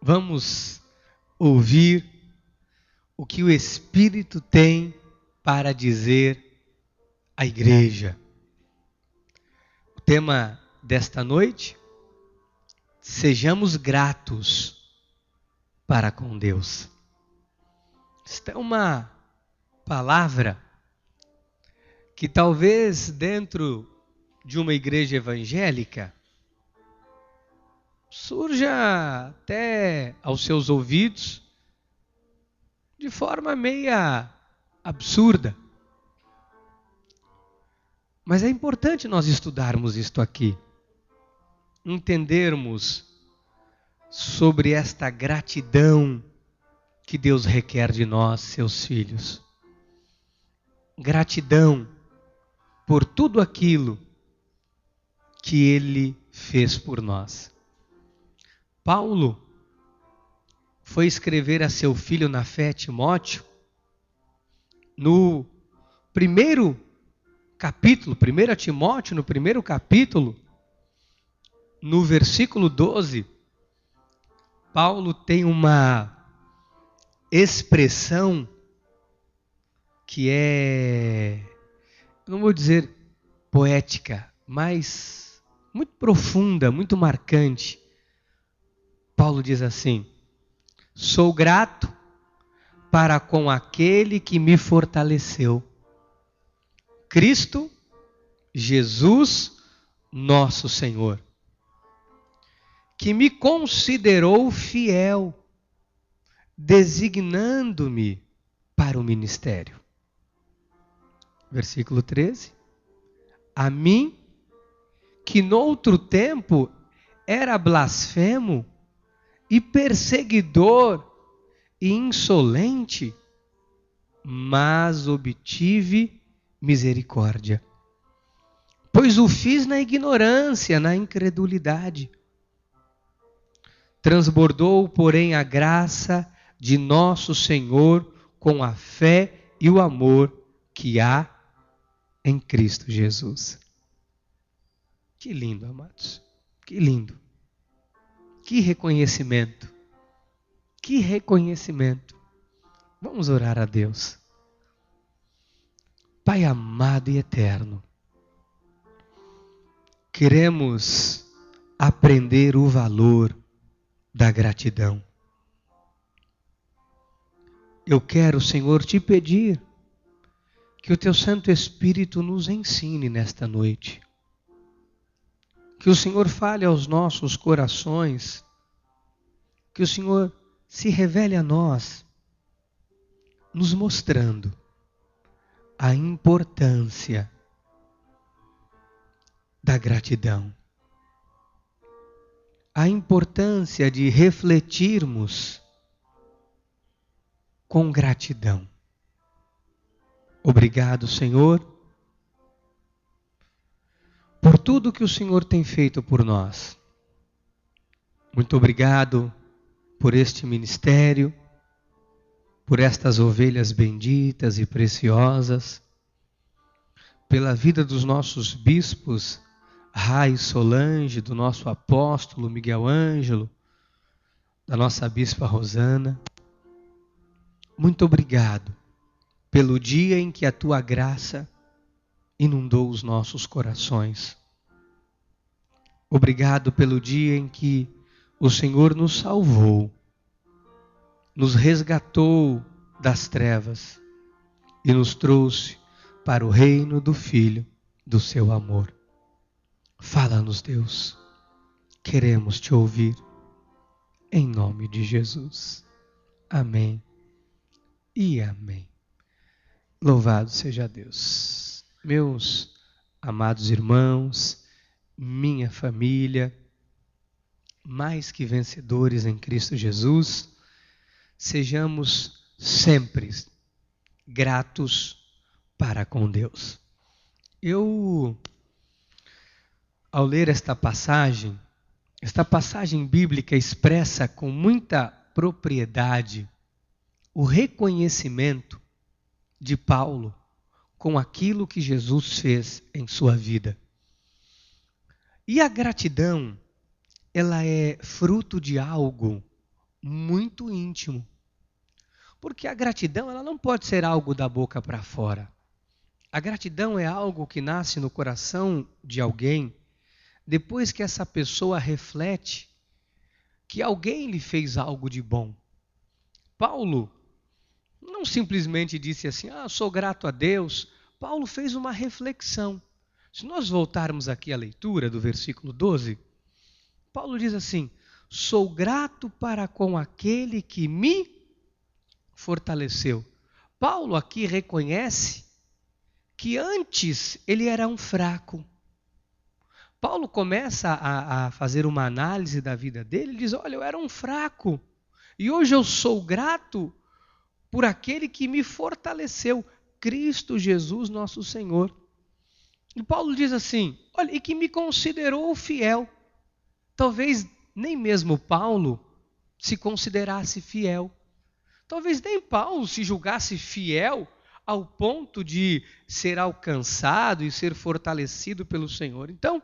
Vamos ouvir o que o Espírito tem para dizer à igreja. O tema desta noite: sejamos gratos para com Deus. Esta é uma palavra que talvez dentro de uma igreja evangélica surja até aos seus ouvidos de forma meia absurda. Mas é importante nós estudarmos isto aqui, entendermos sobre esta gratidão que Deus requer de nós, seus filhos. Gratidão por tudo aquilo que Ele fez por nós. Paulo foi escrever a seu filho na fé, Timóteo, no primeiro capítulo, 1 Timóteo, no primeiro capítulo, no versículo 12, Paulo tem uma expressão que não vou dizer poética, mas muito profunda, muito marcante. Paulo diz assim: sou grato para com aquele que me fortaleceu, Cristo Jesus, nosso Senhor, que me considerou fiel, designando-me para o ministério. Versículo 13. A mim, que noutro tempo era blasfemo e perseguidor e insolente, mas obtive misericórdia, pois o fiz na ignorância, na incredulidade. Transbordou, porém, a graça de nosso Senhor com a fé e o amor que há em Cristo Jesus. Que lindo, amados. Que lindo. Que reconhecimento. Que reconhecimento. Vamos orar a Deus. Pai amado e eterno, queremos aprender o valor da gratidão. Eu quero, Senhor, te pedir que o Teu Santo Espírito nos ensine nesta noite. Que o Senhor fale aos nossos corações. Que o Senhor se revele a nós, nos mostrando a importância da gratidão. A importância de refletirmos com gratidão. Obrigado, Senhor, por tudo que o Senhor tem feito por nós. Muito obrigado por este ministério, por estas ovelhas benditas e preciosas, pela vida dos nossos bispos, Rai Solange, do nosso apóstolo Miguel Ângelo, da nossa bispa Rosana. Muito obrigado pelo dia em que a Tua graça inundou os nossos corações. Obrigado pelo dia em que o Senhor nos salvou, nos resgatou das trevas e nos trouxe para o reino do Filho do Seu amor. Fala-nos, Deus. Queremos Te ouvir. Em nome de Jesus. Amém e amém. Louvado seja Deus. Meus amados irmãos, minha família, mais que vencedores em Cristo Jesus, sejamos sempre gratos para com Deus. Ao ler esta passagem bíblica expressa com muita propriedade o reconhecimento de Paulo com aquilo que Jesus fez em sua vida. E a gratidão, ela é fruto de algo muito íntimo. Porque a gratidão, ela não pode ser algo da boca para fora. A gratidão é algo que nasce no coração de alguém depois que essa pessoa reflete que alguém lhe fez algo de bom. Paulo não simplesmente disse assim, sou grato a Deus. Paulo fez uma reflexão. Se nós voltarmos aqui à leitura do versículo 12, Paulo diz assim, sou grato para com aquele que me fortaleceu. Paulo aqui reconhece que antes ele era um fraco. Paulo começa a fazer uma análise da vida dele, ele diz, olha, eu era um fraco, e hoje eu sou grato por aquele que me fortaleceu, Cristo Jesus nosso Senhor. E Paulo diz assim, olha, e que me considerou fiel. Talvez nem mesmo Paulo se considerasse fiel. Talvez nem Paulo se julgasse fiel ao ponto de ser alcançado e ser fortalecido pelo Senhor. Então,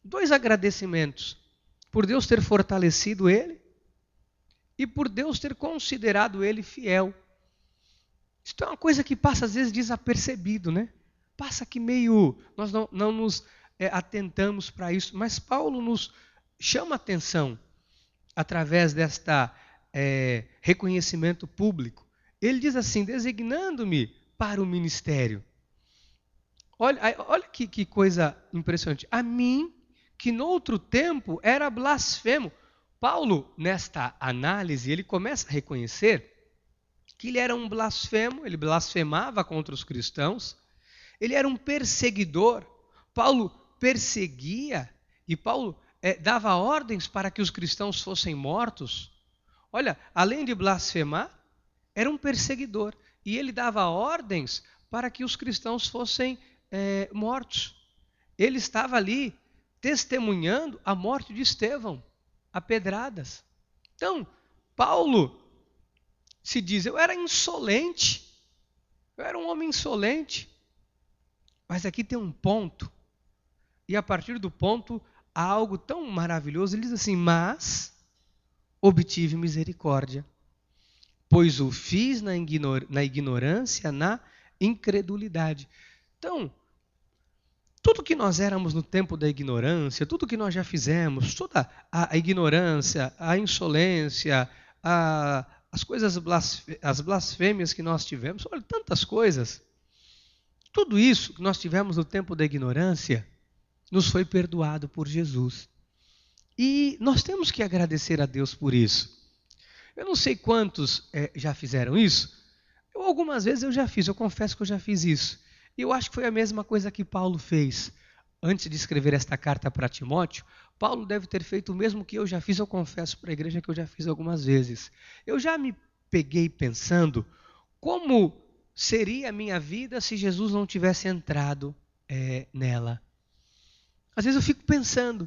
2 agradecimentos. Por Deus ter fortalecido ele e por Deus ter considerado ele fiel. Isso é uma coisa que passa às vezes desapercebido, né? Passa que meio... Nós não nos atentamos para isso. Mas Paulo nos chama a atenção através desta reconhecimento público. Ele diz assim, designando-me para o ministério. Olha que coisa impressionante. A mim, que noutro tempo era blasfemo. Paulo, nesta análise, ele começa a reconhecer que ele era um blasfemo, ele blasfemava contra os cristãos, ele era um perseguidor. Paulo perseguia e Paulo dava ordens para que os cristãos fossem mortos. Olha, além de blasfemar, era um perseguidor. E ele dava ordens para que os cristãos fossem mortos. Ele estava ali testemunhando a morte de Estevão, a pedradas. Então, Paulo se diz, eu era insolente, eu era um homem insolente. Mas aqui tem um ponto, e a partir do ponto há algo tão maravilhoso. Ele diz assim, mas obtive misericórdia, pois o fiz na ignorância, na incredulidade. Então, tudo que nós éramos no tempo da ignorância, tudo que nós já fizemos, toda a ignorância, a insolência, as coisas, as blasfêmias que nós tivemos, olha, tantas coisas. Tudo isso que nós tivemos no tempo da ignorância, nos foi perdoado por Jesus. E nós temos que agradecer a Deus por isso. Eu não sei quantos já fizeram isso. Algumas vezes eu já fiz, eu confesso que eu já fiz isso. E eu acho que foi a mesma coisa que Paulo fez. Antes de escrever esta carta para Timóteo, Paulo deve ter feito o mesmo que eu já fiz, eu confesso para a igreja que eu já fiz algumas vezes. Eu já me peguei pensando como seria a minha vida se Jesus não tivesse entrado nela. Às vezes eu fico pensando,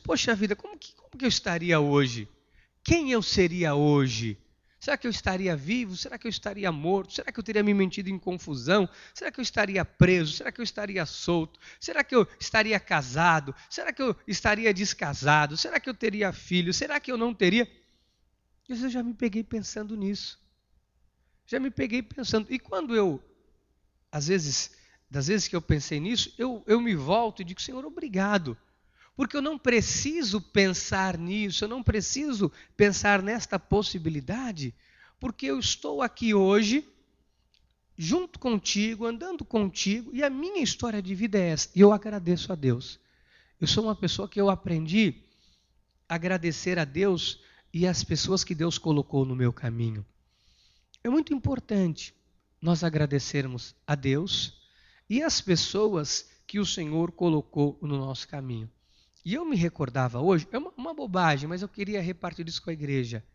poxa vida, como que eu estaria hoje? Quem eu seria hoje? Será que eu estaria vivo? Será que eu estaria morto? Será que eu teria me metido em confusão? Será que eu estaria preso? Será que eu estaria solto? Será que eu estaria casado? Será que eu estaria descasado? Será que eu teria filho? Será que eu não teria? Eu já me peguei pensando nisso. Já me peguei pensando. E quando das vezes que eu pensei nisso, eu me volto e digo, Senhor, obrigado. Porque eu não preciso pensar nisso, eu não preciso pensar nesta possibilidade, porque eu estou aqui hoje, junto contigo, andando contigo, e a minha história de vida é essa. E eu agradeço a Deus. Eu sou uma pessoa que eu aprendi a agradecer a Deus e as pessoas que Deus colocou no meu caminho. É muito importante nós agradecermos a Deus e as pessoas que o Senhor colocou no nosso caminho. E eu me recordava hoje, é uma bobagem, mas eu queria repartir isso com a igreja.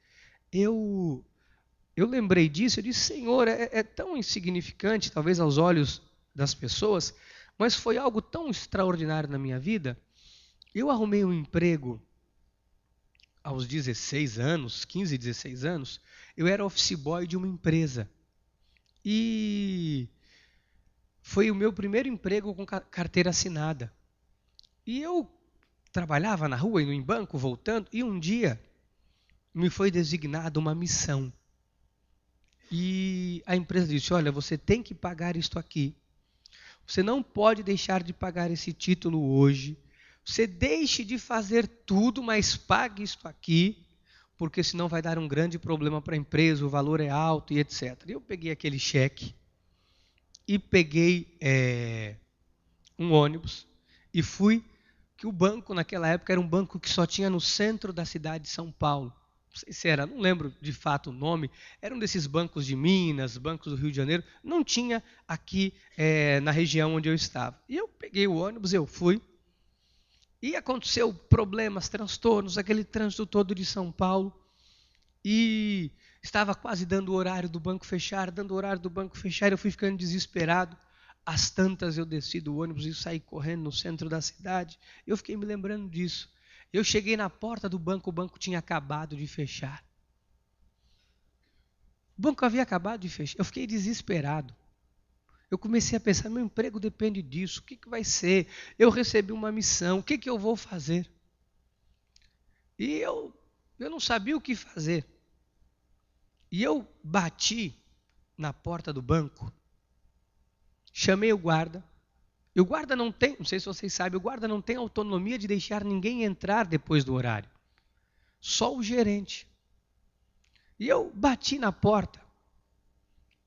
Eu lembrei disso, eu disse, Senhor, é tão insignificante, talvez aos olhos das pessoas, mas foi algo tão extraordinário na minha vida. Eu arrumei um emprego aos 16 anos, 15, 16 anos, eu era office boy de uma empresa. E foi o meu primeiro emprego com carteira assinada. E eu trabalhava na rua, indo em banco, voltando, e um dia me foi designada uma missão. E a empresa disse, olha, você tem que pagar isto aqui. Você não pode deixar de pagar esse título hoje. Você deixe de fazer tudo, mas pague isto aqui, porque senão vai dar um grande problema para a empresa, o valor é alto e etc. Eu peguei aquele cheque e peguei um ônibus e fui, que o banco naquela época era um banco que só tinha no centro da cidade de São Paulo. Não sei se era, não lembro de fato o nome, era um desses bancos de Minas, bancos do Rio de Janeiro, não tinha aqui na região onde eu estava. E eu peguei o ônibus, eu fui, e aconteceu problemas, transtornos, aquele trânsito todo de São Paulo, e estava quase dando o horário do banco fechar, eu fui ficando desesperado. Às tantas eu desci do ônibus e saí correndo no centro da cidade. Eu fiquei me lembrando disso. Eu cheguei na porta do banco, o banco tinha acabado de fechar. O banco havia acabado de fechar. Eu fiquei desesperado. Eu comecei a pensar, meu emprego depende disso, o que vai ser? Eu recebi uma missão, o que eu vou fazer? E eu não sabia o que fazer. E eu bati na porta do banco, chamei o guarda. E o guarda não tem, não sei se vocês sabem, o guarda não tem autonomia de deixar ninguém entrar depois do horário. Só o gerente. E eu bati na porta.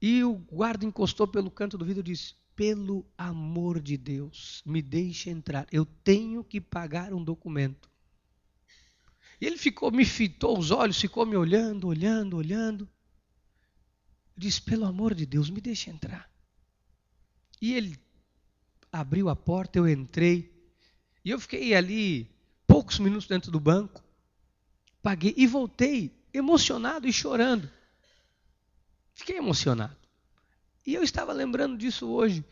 E o guarda encostou pelo canto do vidro e disse, pelo amor de Deus, me deixe entrar. Eu tenho que pagar um documento. E ele me fitou os olhos, ficou me olhando. Eu disse, pelo amor de Deus, me deixe entrar. E ele abriu a porta, eu entrei. E eu fiquei ali poucos minutos dentro do banco. Paguei e voltei emocionado e chorando. Fiquei emocionado. E eu estava lembrando disso hoje.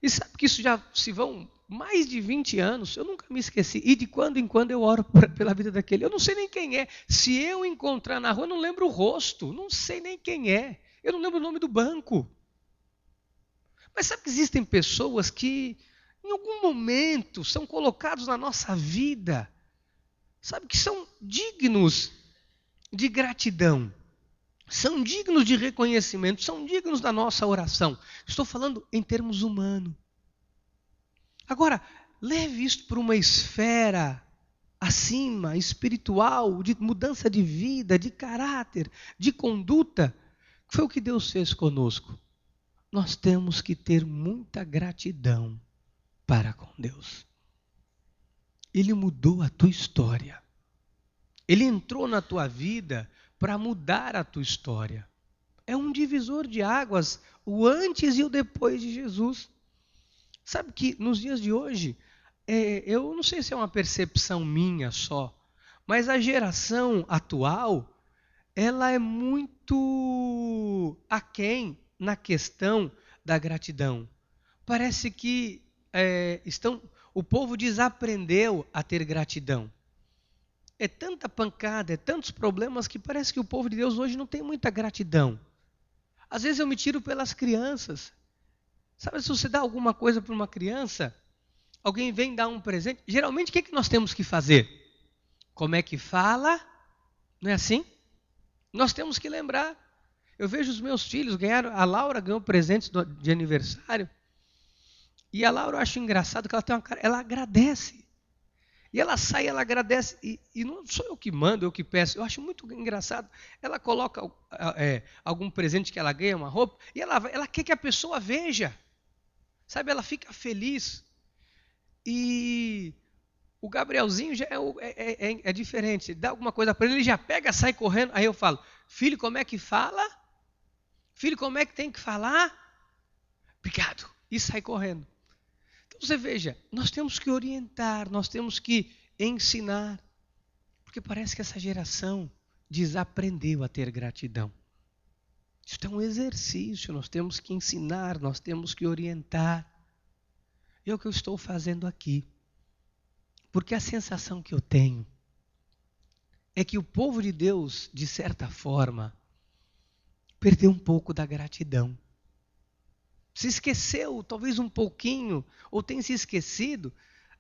E sabe que isso já se vão mais de 20 anos, eu nunca me esqueci. E de quando em quando eu oro pela vida daquele. Eu não sei nem quem é. Se eu encontrar na rua, eu não lembro o rosto. Não sei nem quem é. Eu não lembro o nome do banco. Mas sabe que existem pessoas que, em algum momento, são colocados na nossa vida, sabe, que são dignos de gratidão. São dignos de reconhecimento, são dignos da nossa oração. Estou falando em termos humanos. Agora, leve isso para uma esfera acima, espiritual, de mudança de vida, de caráter, de conduta. Foi o que Deus fez conosco. Nós temos que ter muita gratidão para com Deus. Ele mudou a tua história. Ele entrou na tua vida para mudar a tua história. É um divisor de águas, o antes e o depois de Jesus. Sabe que nos dias de hoje, eu não sei se é uma percepção minha só, mas a geração atual, ela é muito aquém na questão da gratidão. Parece que o povo desaprendeu a ter gratidão. É tanta pancada, é tantos problemas que parece que o povo de Deus hoje não tem muita gratidão. Às vezes eu me tiro pelas crianças. Sabe, se você dá alguma coisa para uma criança, alguém vem dar um presente, geralmente o que nós temos que fazer? Como é que fala? Não é assim? Nós temos que lembrar. Eu vejo os meus filhos ganharam, a Laura ganhou presentes de aniversário, e a Laura, eu acho engraçado que ela tem uma cara, ela agradece. E ela sai, ela agradece, e não sou eu que mando, eu que peço. Eu acho muito engraçado. Ela coloca algum presente que ela ganha, uma roupa, e ela quer que a pessoa veja. Sabe, ela fica feliz. E o Gabrielzinho já é diferente. Dá alguma coisa para ele já pega, sai correndo. Aí eu falo, filho, como é que fala? Filho, como é que tem que falar? Obrigado. E sai correndo. Você veja, nós temos que orientar, nós temos que ensinar, porque parece que essa geração desaprendeu a ter gratidão. Isso é um exercício, nós temos que ensinar, nós temos que orientar. É o que eu estou fazendo aqui, porque a sensação que eu tenho é que o povo de Deus, de certa forma, perdeu um pouco da gratidão. Se esqueceu, talvez um pouquinho, ou tem se esquecido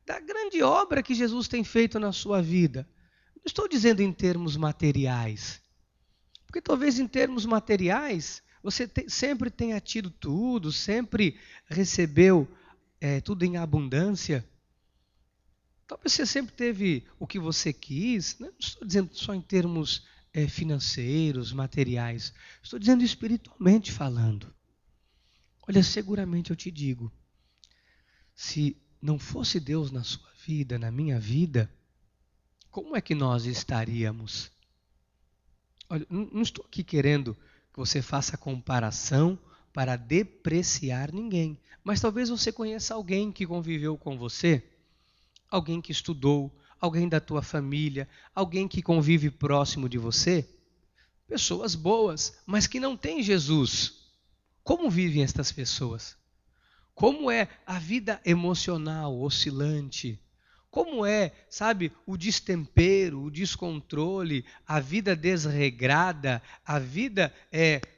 da grande obra que Jesus tem feito na sua vida. Não estou dizendo em termos materiais. Porque talvez em termos materiais, você sempre tenha tido tudo, sempre recebeu tudo em abundância. Talvez você sempre teve o que você quis. Não estou dizendo só em termos financeiros, materiais. Estou dizendo espiritualmente falando. Olha, seguramente eu te digo, se não fosse Deus na sua vida, na minha vida, como é que nós estaríamos? Olha, não estou aqui querendo que você faça comparação para depreciar ninguém. Mas talvez você conheça alguém que conviveu com você, alguém que estudou, alguém da tua família, alguém que convive próximo de você, pessoas boas, mas que não têm Jesus. Como vivem estas pessoas? Como é a vida emocional oscilante? Como é, sabe, o destempero, o descontrole, a vida desregrada, a vida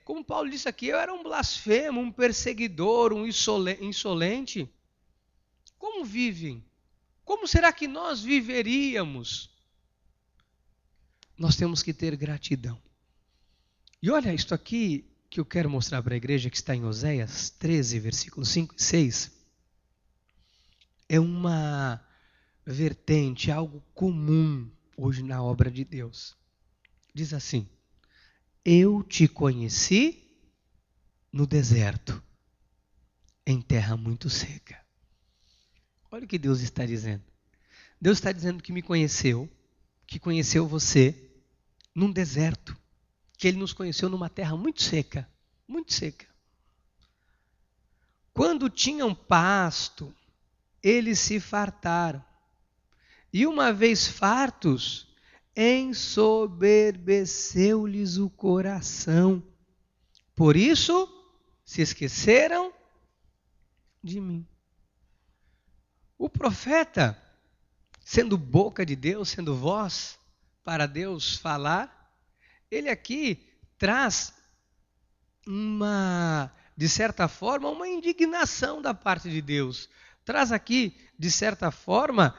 como Paulo disse aqui, eu era um blasfemo, um perseguidor, um insolente. Como vivem? Como será que nós viveríamos? Nós temos que ter gratidão. E olha, isto aqui que eu quero mostrar para a igreja, que está em Oséias 13, versículos 5 e 6, é uma vertente, algo comum hoje na obra de Deus. Diz assim: eu te conheci no deserto, em terra muito seca. Olha o que Deus está dizendo. Deus está dizendo que me conheceu, que conheceu você num deserto, que Ele nos conheceu numa terra muito seca, muito seca. Quando tinham pasto, eles se fartaram. E uma vez fartos, ensoberbeceu-lhes o coração. Por isso, se esqueceram de mim. O profeta, sendo boca de Deus, sendo voz para Deus falar, ele aqui traz de certa forma, uma indignação da parte de Deus. Traz aqui, de certa forma,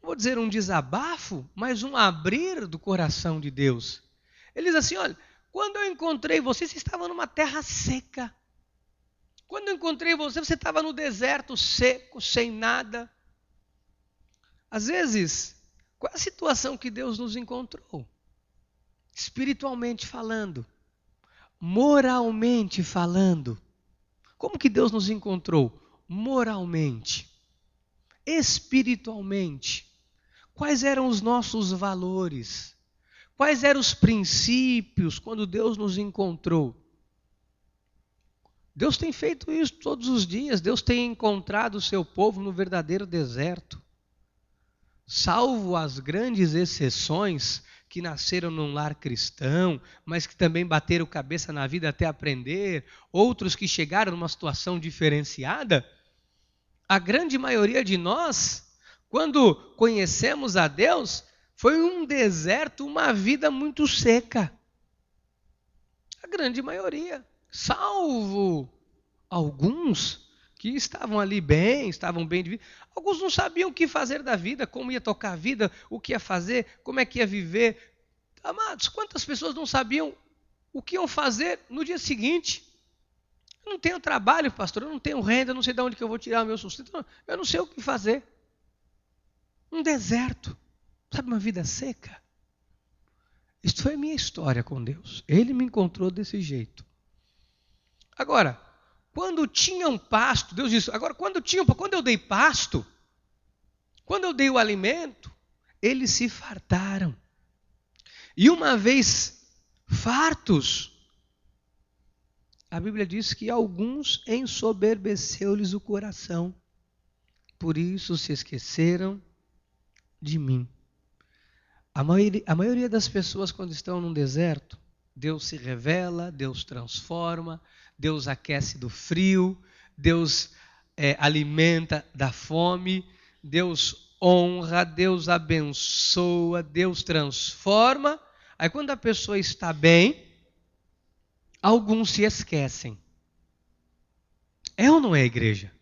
vou dizer um desabafo, mas um abrir do coração de Deus. Ele diz assim, olha, quando eu encontrei você, você estava numa terra seca. Quando eu encontrei você, você estava no deserto seco, sem nada. Às vezes, qual é a situação que Deus nos encontrou? Espiritualmente falando, moralmente falando. Como que Deus nos encontrou? Moralmente, espiritualmente. Quais eram os nossos valores? Quais eram os princípios quando Deus nos encontrou? Deus tem feito isso todos os dias. Deus tem encontrado o seu povo no verdadeiro deserto. Salvo as grandes exceções que nasceram num lar cristão, mas que também bateram cabeça na vida até aprender, outros que chegaram numa situação diferenciada, a grande maioria de nós, quando conhecemos a Deus, foi um deserto, uma vida muito seca. A grande maioria, salvo alguns que estavam ali bem, estavam bem de vida. Alguns não sabiam o que fazer da vida, como ia tocar a vida, o que ia fazer, como é que ia viver. Amados, quantas pessoas não sabiam o que iam fazer no dia seguinte? Eu não tenho trabalho, pastor, eu não tenho renda, eu não sei de onde que eu vou tirar o meu sustento, eu não sei o que fazer. Um deserto, sabe, uma vida seca. Isso foi a minha história com Deus. Ele me encontrou desse jeito. Agora, quando tinham pasto, Deus disse, agora quando eu dei pasto, quando eu dei o alimento, eles se fartaram. E uma vez fartos, a Bíblia diz que alguns ensoberbeceu-lhes o coração. Por isso se esqueceram de mim. A maioria das pessoas, quando estão num deserto, Deus se revela, Deus transforma, Deus aquece do frio, Deus alimenta da fome, Deus honra, Deus abençoa, Deus transforma. Aí quando a pessoa está bem, alguns se esquecem. É ou não é, igreja?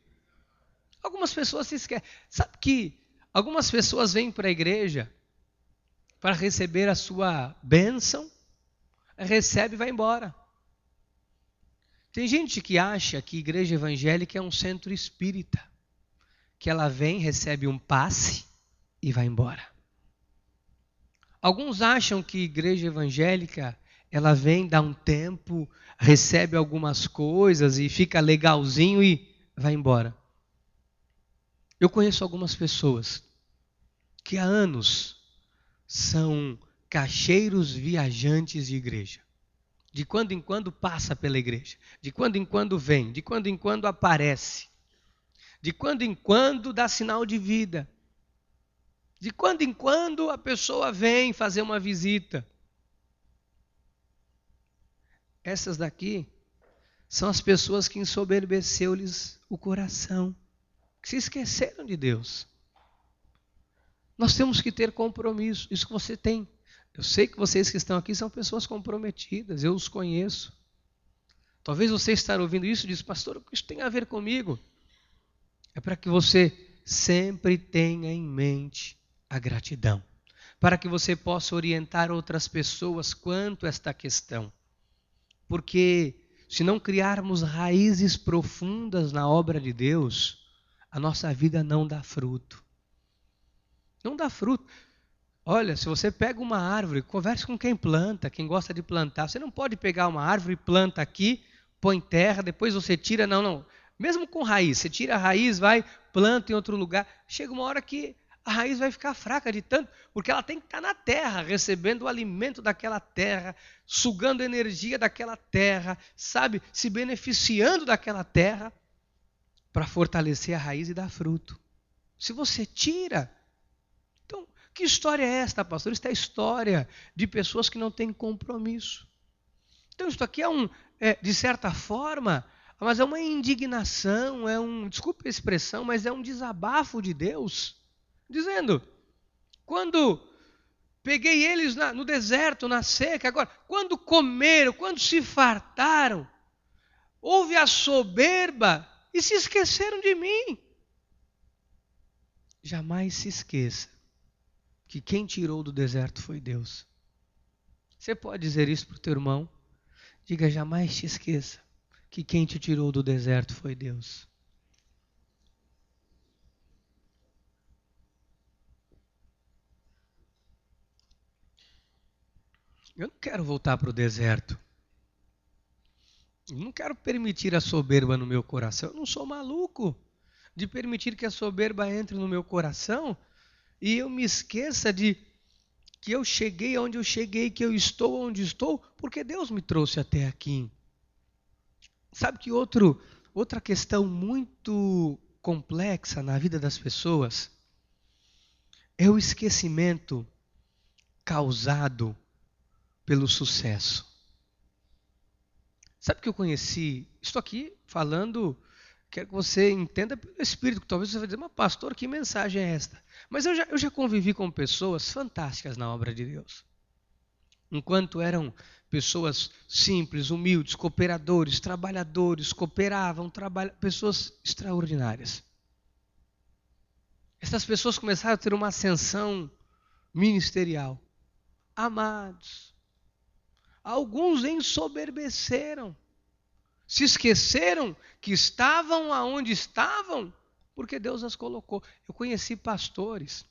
Algumas pessoas se esquecem. Sabe que algumas pessoas vêm para a igreja para receber a sua bênção, recebe e vai embora. Tem gente que acha que igreja evangélica é um centro espírita, que ela vem, recebe um passe e vai embora. Alguns acham que igreja evangélica, ela vem, dá um tempo, recebe algumas coisas e fica legalzinho e vai embora. Eu conheço algumas pessoas que há anos são caixeiros viajantes de igreja. De quando em quando passa pela igreja, de quando em quando vem, de quando em quando aparece, de quando em quando dá sinal de vida, de quando em quando a pessoa vem fazer uma visita. Essas daqui são as pessoas que ensoberbeceu-lhes o coração, que se esqueceram de Deus. Nós temos que ter compromisso, isso que você tem. Eu sei que vocês que estão aqui são pessoas comprometidas, eu os conheço. Talvez você estar ouvindo isso e diz, pastor, o que isso tem a ver comigo? É para que você sempre tenha em mente a gratidão, para que você possa orientar outras pessoas quanto a esta questão. Porque se não criarmos raízes profundas na obra de Deus, a nossa vida não dá fruto. Não dá fruto. Olha, se você pega uma árvore, converse com quem planta, quem gosta de plantar. Você não pode pegar uma árvore, planta aqui, põe terra, depois você tira, não. Mesmo com raiz, você tira a raiz, vai, planta em outro lugar. Chega uma hora que a raiz vai ficar fraca de tanto, porque ela tem que estar na terra, recebendo o alimento daquela terra, sugando a energia daquela terra, sabe, se beneficiando daquela terra, para fortalecer a raiz e dar fruto. Se você tira... Que história é esta, pastor? Isso é a história de pessoas que não têm compromisso. Então, isso aqui de certa forma, mas é uma indignação, desculpe a expressão, mas é um desabafo de Deus, dizendo, quando peguei eles no deserto, na seca, agora, quando comeram, quando se fartaram, houve a soberba e se esqueceram de mim. Jamais se esqueça que quem tirou do deserto foi Deus. Você pode dizer isso para o teu irmão? Diga, jamais te esqueça que quem te tirou do deserto foi Deus. Eu não quero voltar para o deserto. Eu não quero permitir a soberba no meu coração. Eu não sou maluco de permitir que a soberba entre no meu coração e eu me esqueça de que eu cheguei onde eu cheguei, que eu estou onde estou, porque Deus me trouxe até aqui. Sabe que outra questão muito complexa na vida das pessoas é o esquecimento causado pelo sucesso. Sabe que eu conheci, estou aqui falando, quero que você entenda pelo Espírito, que talvez você vai dizer, mas pastor, que mensagem é esta? Mas eu já convivi com pessoas fantásticas na obra de Deus. Enquanto eram pessoas simples, humildes, cooperadores, trabalhadores, cooperavam, pessoas extraordinárias. Essas pessoas começaram a ter uma ascensão ministerial. Amados, alguns ensoberbeceram, se esqueceram que estavam aonde estavam, porque Deus as colocou. Eu conheci pastores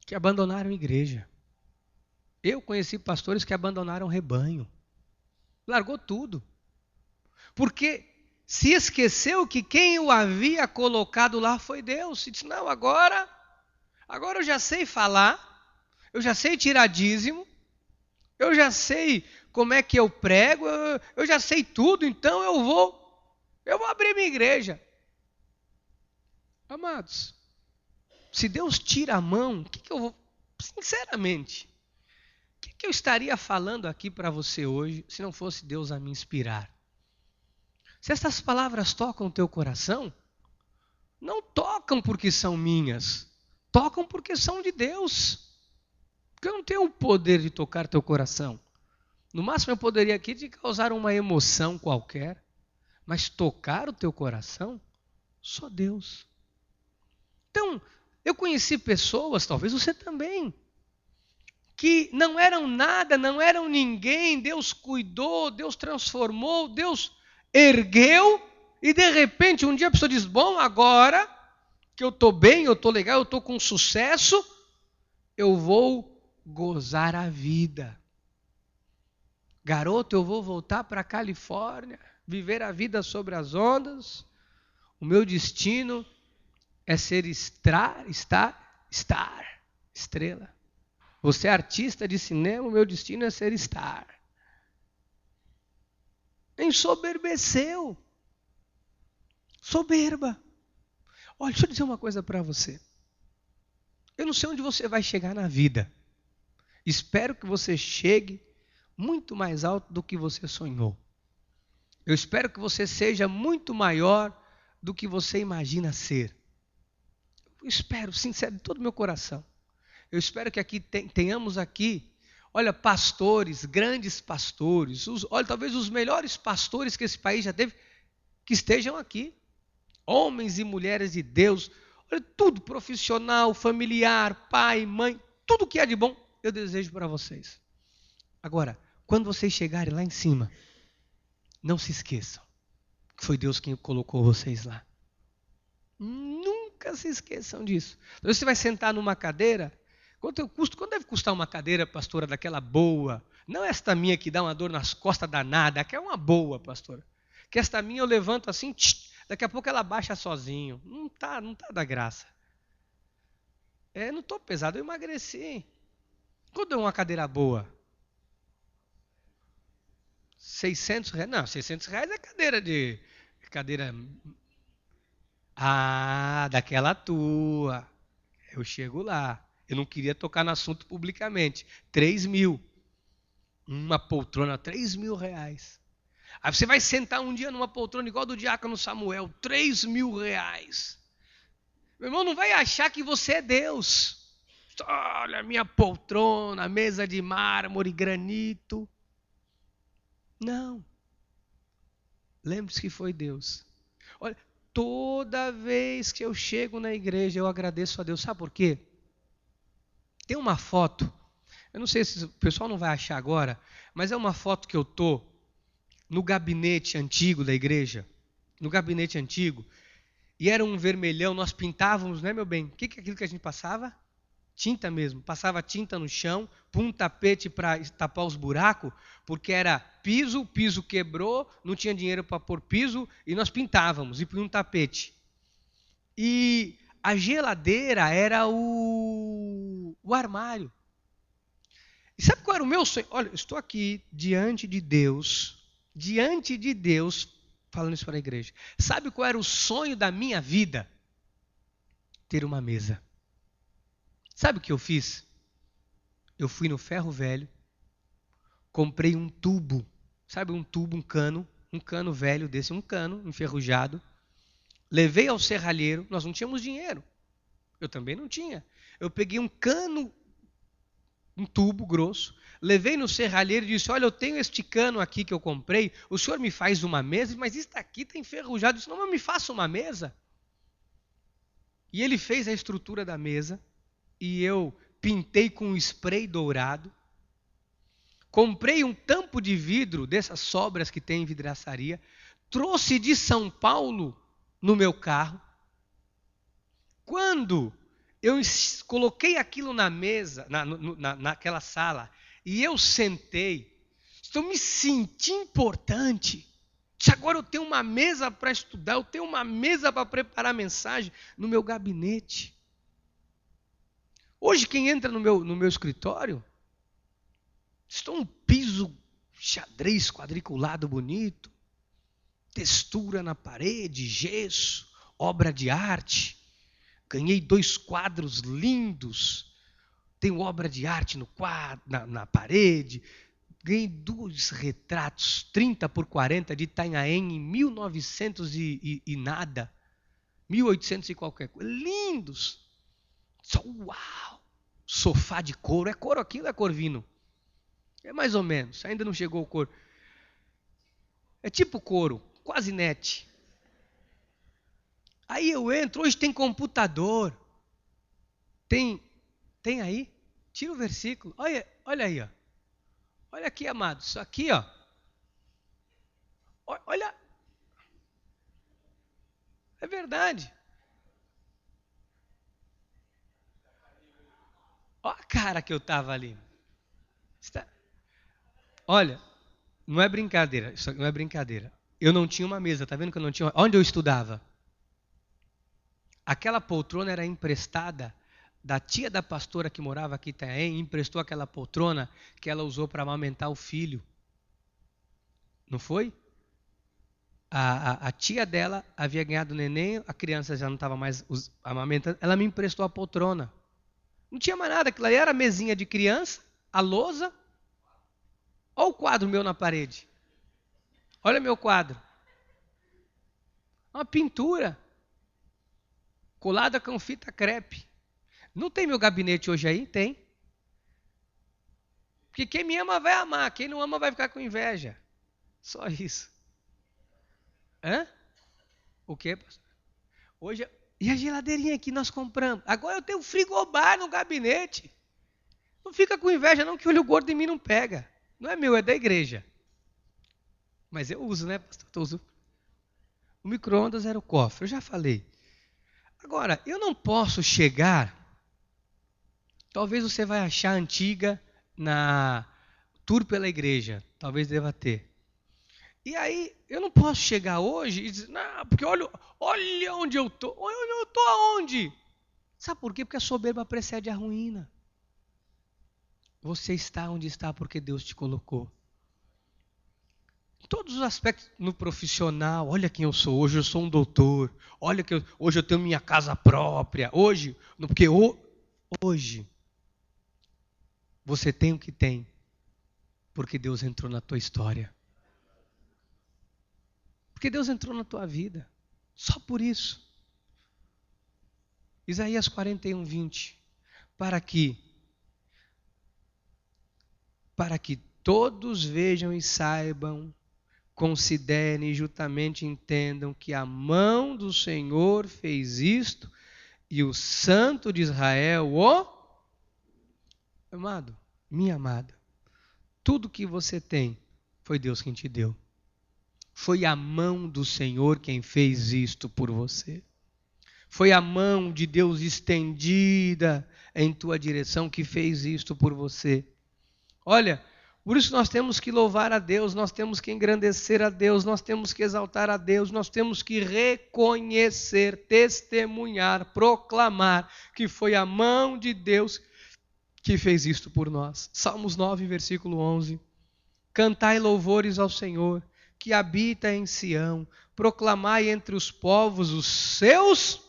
que abandonaram a igreja. Eu conheci pastores que abandonaram o rebanho. Largou tudo. Porque se esqueceu que quem o havia colocado lá foi Deus. E disse, não, agora eu já sei falar, eu já sei tirar dízimo, eu já sei como é que eu prego, eu já sei tudo, então eu vou abrir minha igreja. Amados, se Deus tira a mão, o que eu vou, sinceramente, o que eu estaria falando aqui para você hoje, se não fosse Deus a me inspirar? Se essas palavras tocam o teu coração, não tocam porque são minhas, tocam porque são de Deus. Porque eu não tenho o poder de tocar teu coração. No máximo eu poderia aqui te causar uma emoção qualquer, mas tocar o teu coração, só Deus. Então, eu conheci pessoas, talvez você também, que não eram nada, não eram ninguém, Deus cuidou, Deus transformou, Deus ergueu, e de repente um dia a pessoa diz, bom, agora que eu estou bem, eu estou legal, eu estou com sucesso, eu vou gozar a vida. Garoto, eu vou voltar para a Califórnia, viver a vida sobre as ondas, o meu destino é ser estrela. Você é artista de cinema, o meu destino é ser star. Ensoberbeceu. Soberba. Olha, deixa eu dizer uma coisa para você. Eu não sei onde você vai chegar na vida. Espero que você chegue muito mais alto do que você sonhou. Eu espero que você seja muito maior do que você imagina ser. Eu espero, sincero, de todo o meu coração. Eu espero que aqui tenhamos aqui, olha, pastores, grandes pastores, olha, talvez os melhores pastores que esse país já teve, que estejam aqui. Homens e mulheres de Deus, olha, tudo profissional, familiar, pai, mãe, tudo que há de bom, eu desejo para vocês. Agora, quando vocês chegarem lá em cima, não se esqueçam que foi Deus quem colocou vocês lá. Nunca se esqueçam disso. Então, você vai sentar numa cadeira. Quanto deve custar uma cadeira, pastora, daquela boa? Não esta minha que dá uma dor nas costas danada, que é uma boa, pastora. Que esta minha eu levanto assim, daqui a pouco ela baixa sozinho. Não tá da graça. Não estou pesado, eu emagreci. Quando é uma cadeira boa? R$600? Não, R$600 é cadeira. Ah, daquela tua. Eu chego lá. Eu não queria tocar no assunto publicamente. 3.000. Uma poltrona, R$3.000. Aí você vai sentar um dia numa poltrona igual do diácono Samuel, R$3.000. Meu irmão, não vai achar que você é Deus. Olha, minha poltrona, mesa de mármore, granito. Não. Lembre-se que foi Deus. Olha, toda vez que eu chego na igreja, eu agradeço a Deus. Sabe por quê? Tem uma foto, eu não sei se o pessoal não vai achar agora, mas é uma foto que eu estou no gabinete antigo da igreja, no gabinete antigo, e era um vermelhão, nós pintávamos, né, meu bem? O que é aquilo que a gente passava? Tinta mesmo, passava tinta no chão, pôr um tapete para tapar os buracos, porque era piso, o piso quebrou, não tinha dinheiro para pôr piso, e nós pintávamos, e põe um tapete. E a geladeira era o armário. E sabe qual era o meu sonho? Olha, eu estou aqui diante de Deus, falando isso para a igreja. Sabe qual era o sonho da minha vida? Ter uma mesa. Sabe o que eu fiz? Eu fui no ferro velho, comprei um tubo, sabe um tubo, um cano velho desse, um cano enferrujado, levei ao serralheiro, nós não tínhamos dinheiro, eu também não tinha. Eu peguei um cano, um tubo grosso, levei no serralheiro e disse, olha, eu tenho este cano aqui que eu comprei, o senhor me faz uma mesa, mas isso aqui está enferrujado, eu disse, não, mas me faça uma mesa. E ele fez a estrutura da mesa, e eu pintei com um spray dourado, comprei um tampo de vidro, dessas sobras que tem em vidraçaria, trouxe de São Paulo no meu carro. Quando eu coloquei aquilo na mesa, naquela sala, e eu sentei, eu me senti importante. Agora eu tenho uma mesa para estudar, eu tenho uma mesa para preparar mensagem no meu gabinete. Hoje quem entra no meu escritório, estou um piso xadrez quadriculado bonito, textura na parede, gesso, obra de arte. Ganhei 2 quadros lindos, tenho obra de arte no quadro, na parede. Ganhei 2 retratos, 30 por 40 de Itanhaém em 1900 e nada, 1800 e qualquer coisa, lindos. Só uau! Sofá de couro, é couro aquilo, é corvino? É mais ou menos, ainda não chegou o couro. É tipo couro, quase net. Aí eu entro, hoje tem computador. Tem aí? Tira o versículo. Olha aí, ó. Olha aqui, amado. Isso aqui, ó. Olha. É verdade. Olha a cara que eu estava ali. Olha, não é brincadeira. Isso não é brincadeira. Eu não tinha uma mesa. Tá vendo que eu não tinha? Onde eu estudava? Aquela poltrona era emprestada da tia da pastora que morava aqui em Itaém, emprestou aquela poltrona que ela usou para amamentar o filho. Não foi? A tia dela havia ganhado neném, a criança já não estava mais amamentando, ela me emprestou a poltrona. Não tinha mais nada, aquilo ali era a mesinha de criança, a lousa. Olha o quadro meu na parede. Olha meu quadro. Uma pintura colada com fita crepe. Não tem meu gabinete hoje aí? Tem. Porque quem me ama vai amar, quem não ama vai ficar com inveja. Só isso. Hã? O quê, pastor? Hoje, e a geladeirinha que nós compramos? Agora eu tenho um frigobar no gabinete. Não fica com inveja não, que olho gordo em mim não pega. Não é meu, é da igreja. Mas eu uso, né, pastor? Eu uso. O micro-ondas era o cofre, eu já falei. Agora, eu não posso chegar... Talvez você vai achar antiga na tour pela igreja. Talvez deva ter. E aí, eu não posso chegar hoje e dizer, não, porque olha onde eu estou. Olha onde eu estou aonde? Sabe por quê? Porque a soberba precede a ruína. Você está onde está porque Deus te colocou. Em todos os aspectos, no profissional, olha quem eu sou. Hoje eu sou um doutor. Olha que hoje eu tenho minha casa própria. Hoje, porque hoje você tem o que tem, porque Deus entrou na tua história. Porque Deus entrou na tua vida. Só por isso. Isaías 41, 20. Para que todos vejam e saibam, considerem e justamente entendam que a mão do Senhor fez isto e o Santo de Israel, amado, minha amada, tudo que você tem foi Deus quem te deu. Foi a mão do Senhor quem fez isto por você. Foi a mão de Deus estendida em tua direção que fez isto por você. Olha, por isso nós temos que louvar a Deus, nós temos que engrandecer a Deus, nós temos que exaltar a Deus, nós temos que reconhecer, testemunhar, proclamar que foi a mão de Deus que fez isto por nós. Salmos 9, versículo 11. Cantai louvores ao Senhor, que habita em Sião, proclamai entre os povos os seus,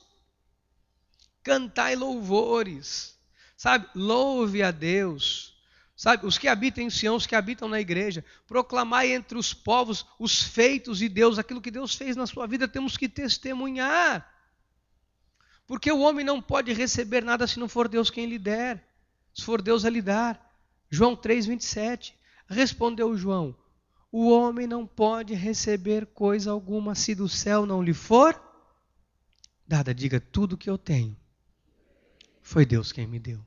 cantai louvores, sabe, louve a Deus, sabe, os que habitam em Sião, os que habitam na igreja, proclamai entre os povos os feitos de Deus, aquilo que Deus fez na sua vida, temos que testemunhar, porque o homem não pode receber nada se não for Deus quem lhe der, se for Deus a lhe dar. João 3, 27, respondeu João, o homem não pode receber coisa alguma se do céu não lhe for dada. Diga, tudo que eu tenho foi Deus quem me deu.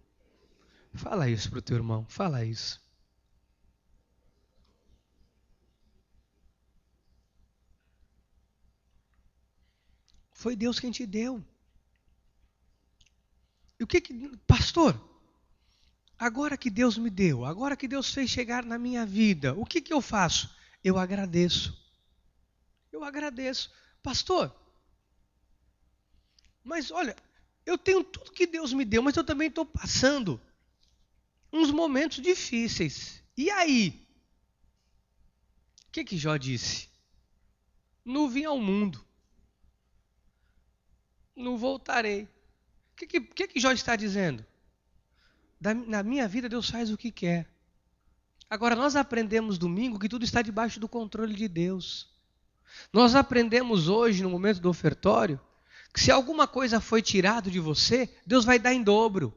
Fala isso para o teu irmão, fala isso. Foi Deus quem te deu. E o que pastor, agora que Deus me deu, agora que Deus fez chegar na minha vida, o que eu faço? Eu agradeço. Eu agradeço. Pastor, mas olha, eu tenho tudo que Deus me deu, mas eu também estou passando uns momentos difíceis. E aí? O que Jó disse? Não vim ao mundo. Não voltarei. O que Jó está dizendo? Na minha vida Deus faz o que quer. Agora nós aprendemos domingo que tudo está debaixo do controle de Deus. Nós aprendemos hoje no momento do ofertório que se alguma coisa foi tirado de você, Deus vai dar em dobro.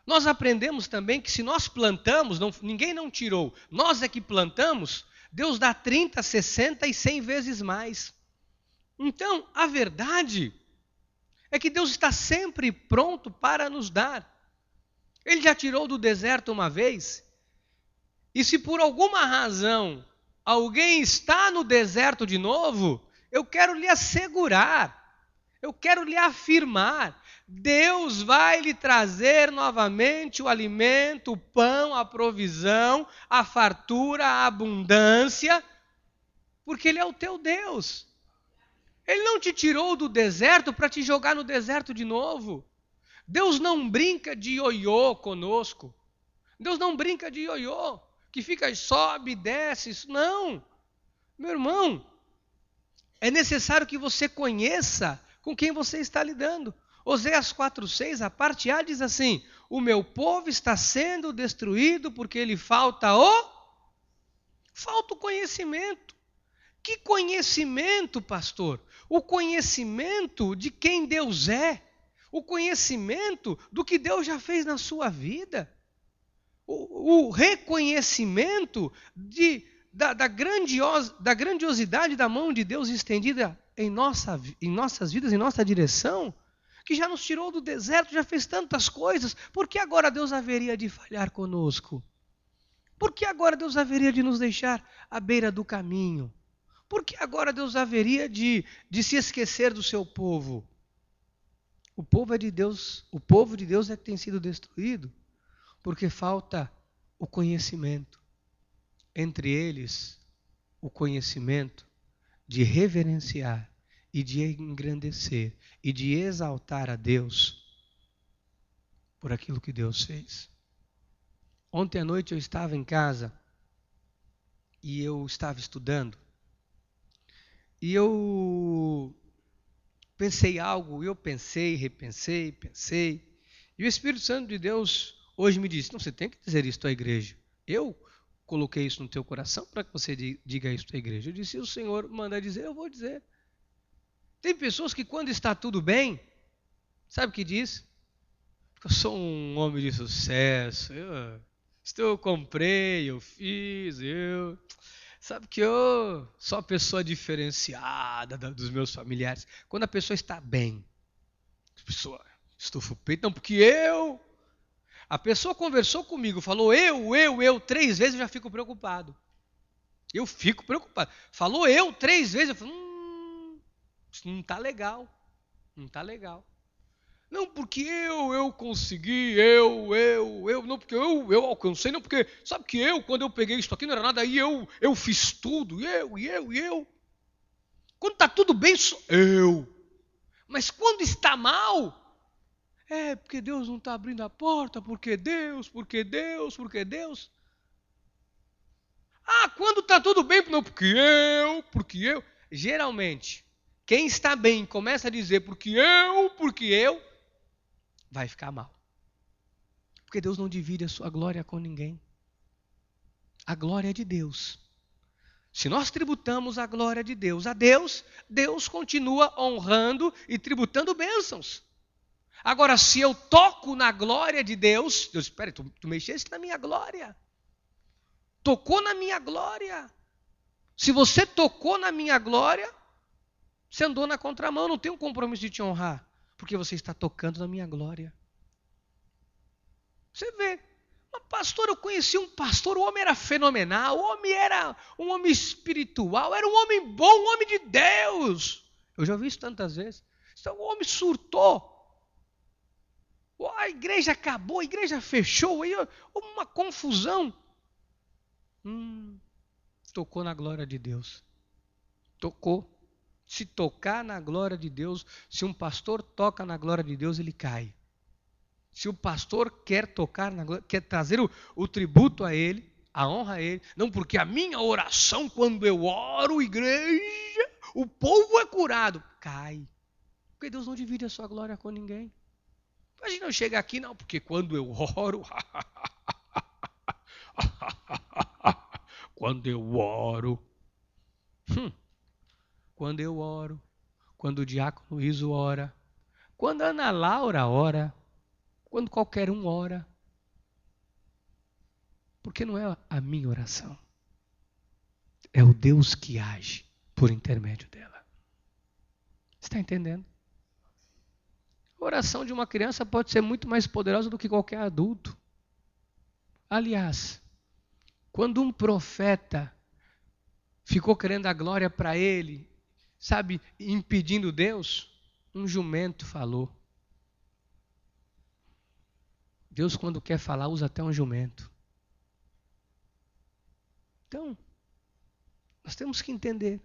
Nós aprendemos também que se nós plantamos, ninguém não tirou, nós é que plantamos, Deus dá 30, 60 e 100 vezes mais. Então, a verdade é que Deus está sempre pronto para nos dar. Ele já tirou do deserto uma vez. E se por alguma razão alguém está no deserto de novo, eu quero lhe assegurar, eu quero lhe afirmar, Deus vai lhe trazer novamente o alimento, o pão, a provisão, a fartura, a abundância, porque Ele é o teu Deus. Ele não te tirou do deserto para te jogar no deserto de novo. Deus não brinca de ioiô conosco. Deus não brinca de ioiô, que fica sobe, desce. Não, meu irmão, é necessário que você conheça com quem você está lidando. Oséias 4,6, a parte A diz assim: o meu povo está sendo destruído porque lhe falta o conhecimento. Que conhecimento, pastor? O conhecimento de quem Deus é. O conhecimento do que Deus já fez na sua vida. O reconhecimento da grandiosidade da mão de Deus estendida em nossas vidas, em nossa direção, que já nos tirou do deserto, já fez tantas coisas. Por que agora Deus haveria de falhar conosco? Por que agora Deus haveria de nos deixar à beira do caminho? Por que agora Deus haveria de se esquecer do seu povo? O povo de Deus é que tem sido destruído porque falta o conhecimento. Entre eles, o conhecimento de reverenciar e de engrandecer e de exaltar a Deus por aquilo que Deus fez. Ontem à noite eu estava em casa e eu estava estudando. E eu pensei algo, repensei. E o Espírito Santo de Deus hoje me disse: não, você tem que dizer isso à igreja. Eu coloquei isso no teu coração para que você diga isso à igreja. Eu disse: se o Senhor mandar dizer, eu vou dizer. Tem pessoas que quando está tudo bem, sabe o que diz? Eu sou um homem de sucesso, eu comprei, eu fiz, Sabe que eu sou a pessoa diferenciada dos meus familiares. Quando a pessoa está bem, a pessoa estufa o peito, não, porque a pessoa conversou comigo, falou 3 vezes, eu já fico preocupado. Eu fico preocupado. Falou 3 vezes, eu falo, isso não está legal. Não está legal. Não, porque eu consegui, não, porque eu alcancei, não, porque, sabe que quando eu peguei isso aqui, não era nada, aí eu fiz tudo, eu. Quando está tudo bem, sou eu. Mas quando está mal, porque Deus não está abrindo a porta, porque Deus. Quando está tudo bem, não, porque eu. Geralmente, quem está bem começa a dizer porque eu, vai ficar mal. Porque Deus não divide a sua glória com ninguém. A glória é de Deus. Se nós tributamos a glória de Deus a Deus, Deus continua honrando e tributando bênçãos. Agora, se eu toco na glória de Deus, espera, tu mexeste na minha glória. Tocou na minha glória. Se você tocou na minha glória, você andou na contramão, não tem um compromisso de te honrar, porque você está tocando na minha glória. Você vê, mas pastor, eu conheci um pastor, o homem era fenomenal, o homem era um homem espiritual, era um homem bom, um homem de Deus. Eu já ouvi isso tantas vezes. Então, o homem surtou. A igreja acabou, a igreja fechou, aí uma confusão. Tocou na glória de Deus. Tocou. Se tocar na glória de Deus, se um pastor toca na glória de Deus, ele cai. Se o pastor quer tocar na glória, quer trazer o tributo a ele, a honra a ele, não, porque a minha oração, quando eu oro, igreja, o povo é curado. Cai. Porque Deus não divide a sua glória com ninguém. Imagina eu chegar aqui, não, porque quando eu oro, quando eu oro, quando o diácono Iso ora, quando a Ana Laura ora, quando qualquer um ora, porque não é a minha oração, é o Deus que age por intermédio dela. Está entendendo? oração de uma criança pode ser muito mais poderosa do que qualquer adulto. Aliás, quando um profeta ficou querendo a glória para ele, sabe, impedindo Deus, um jumento falou. Deus, quando quer falar, usa até um jumento. Então, nós temos que entender.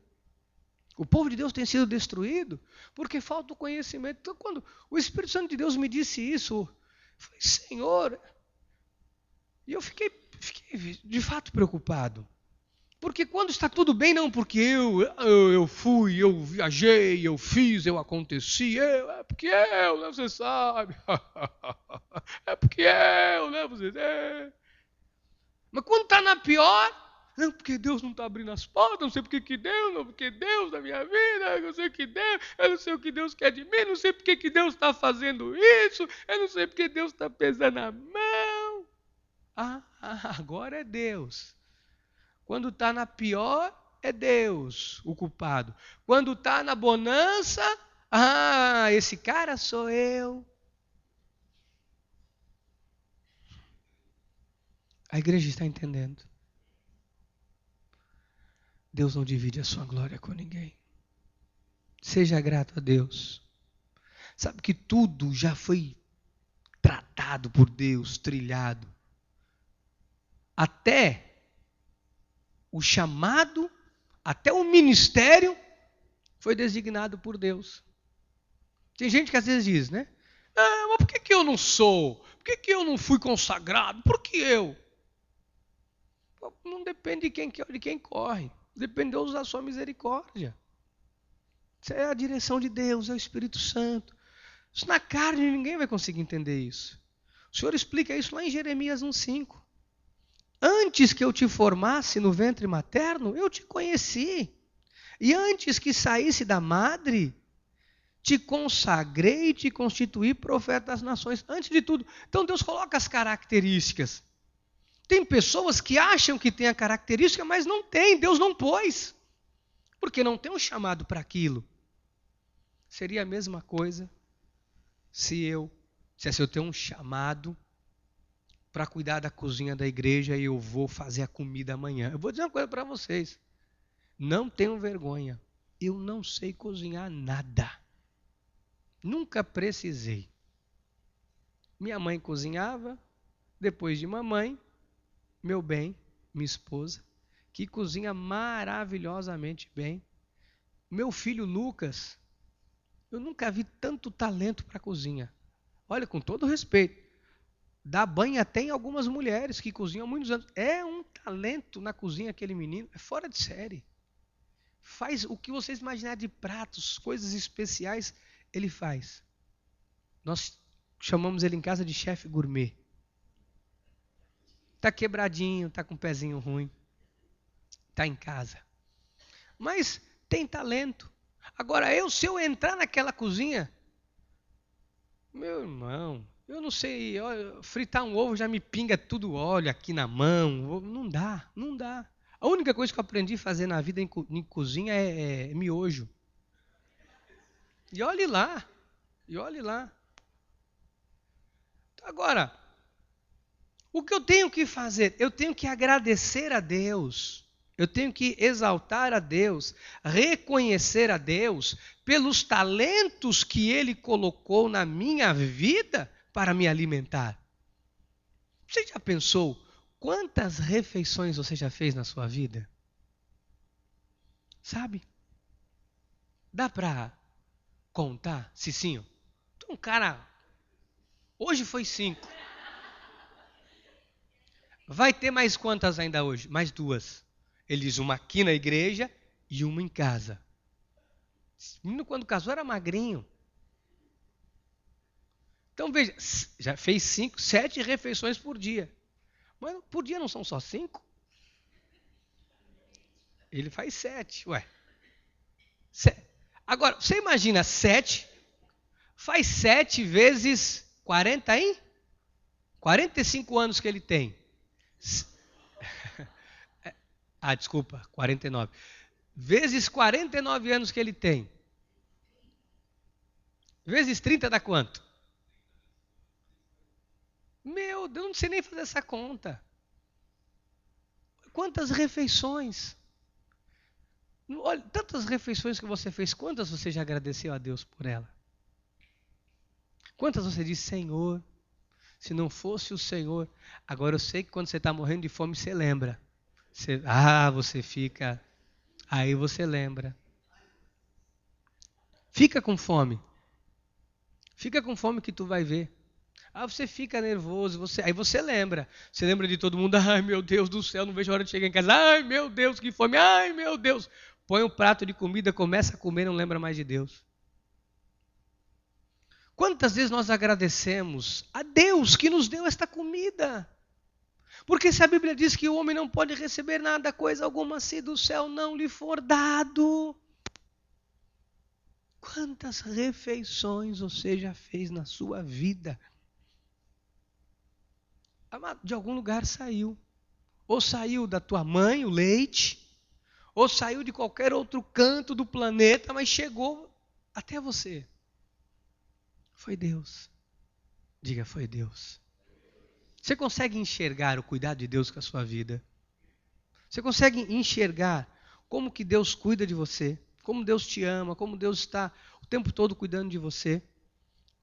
O povo de Deus tem sido destruído porque falta o conhecimento. Então, quando o Espírito Santo de Deus me disse isso, eu falei, Senhor, e eu fiquei de fato preocupado. Porque quando está tudo bem, não porque eu fui, eu viajei, eu fiz, eu aconteci, é porque eu, né, você sabe. É porque eu, né, você sabe. Mas quando está na pior, não, porque Deus não está abrindo as portas, não sei porque que Deus, não porque Deus na minha vida, eu não sei o que Deus, eu não sei o que Deus quer de mim, não sei porque que Deus está fazendo isso, eu não sei porque Deus está pesando a mão. Agora é Deus. Quando está na pior, é Deus o culpado. Quando está na bonança, esse cara sou eu. A igreja está entendendo. Deus não divide a sua glória com ninguém. Seja grato a Deus. Sabe que tudo já foi tratado por Deus, trilhado. Até o chamado, até o ministério foi designado por Deus. Tem gente que às vezes diz, né? Mas por que eu não sou? Por que eu não fui consagrado? Por que eu? Não depende de quem corre. Depende de Deus usar a sua misericórdia. Isso é a direção de Deus, é o Espírito Santo. Isso na carne ninguém vai conseguir entender isso. O Senhor explica isso lá em Jeremias 1,5. Antes que eu te formasse no ventre materno, eu te conheci. E antes que saísse da madre, te consagrei e te constituí profeta das nações. Antes de tudo. Então Deus coloca as características. Tem pessoas que acham que tem a característica, mas não tem. Deus não pôs. Porque não tem um chamado para aquilo. Seria a mesma coisa se eu tenho um chamado para cuidar da cozinha da igreja e eu vou fazer a comida amanhã. Eu vou dizer uma coisa para vocês. Não tenham vergonha. Eu não sei cozinhar nada. Nunca precisei. Minha mãe cozinhava, depois de mamãe, meu bem, minha esposa, que cozinha maravilhosamente bem. Meu filho Lucas, eu nunca vi tanto talento para a cozinha. Olha, com todo respeito, dá banho até em algumas mulheres que cozinham há muitos anos. É um talento na cozinha aquele menino, é fora de série. Faz o que vocês imaginarem de pratos, coisas especiais, ele faz. Nós chamamos ele em casa de chefe gourmet. Está quebradinho, está com um pezinho ruim. Está em casa. Mas tem talento. Agora, se eu entrar naquela cozinha, meu irmão, eu não sei, fritar um ovo já me pinga tudo óleo aqui na mão. Não dá. A única coisa que eu aprendi a fazer na vida em cozinha é miojo. E olhe lá. Agora, o que eu tenho que fazer? Eu tenho que agradecer a Deus. Eu tenho que exaltar a Deus, reconhecer a Deus pelos talentos que Ele colocou na minha vida para me alimentar. Você já pensou quantas refeições você já fez na sua vida? Sabe? Dá para contar, Cicinho? Um cara, hoje foi 5. Vai ter mais quantas ainda hoje? Mais 2. Ele diz uma aqui na igreja e uma em casa. Esse menino, quando casou, era magrinho. Então, veja, já fez 5, 7 refeições por dia. Mas por dia não são só 5? Ele faz 7, ué. Agora, você imagina 7, faz 7 vezes 40 aí? 45 anos que ele tem. Desculpa, 49. Vezes 49 anos que ele tem. Vezes 30 dá quanto? Meu Deus, eu não sei nem fazer essa conta. Quantas refeições? Olha, tantas refeições que você fez, quantas você já agradeceu a Deus por ela? Quantas você disse, Senhor, se não fosse o Senhor... Agora eu sei que quando você está morrendo de fome, você lembra. Você fica... Aí você lembra. Fica com fome. Fica com fome que tu vai ver. Você fica nervoso, aí você lembra. Você lembra de todo mundo, ai meu Deus do céu, não vejo a hora de chegar em casa. Ai meu Deus, que fome, ai meu Deus. Põe um prato de comida, começa a comer, não lembra mais de Deus. Quantas vezes nós agradecemos a Deus que nos deu esta comida? Porque se a Bíblia diz que o homem não pode receber nada, coisa alguma, se do céu não lhe for dado. Quantas refeições você já fez na sua vida? De algum lugar saiu. Ou saiu da tua mãe, o leite, ou saiu de qualquer outro canto do planeta, mas chegou até você. Foi Deus. Diga, foi Deus. Você consegue enxergar o cuidado de Deus com a sua vida? Você consegue enxergar como que Deus cuida de você? Como Deus te ama? Como Deus está o tempo todo cuidando de você?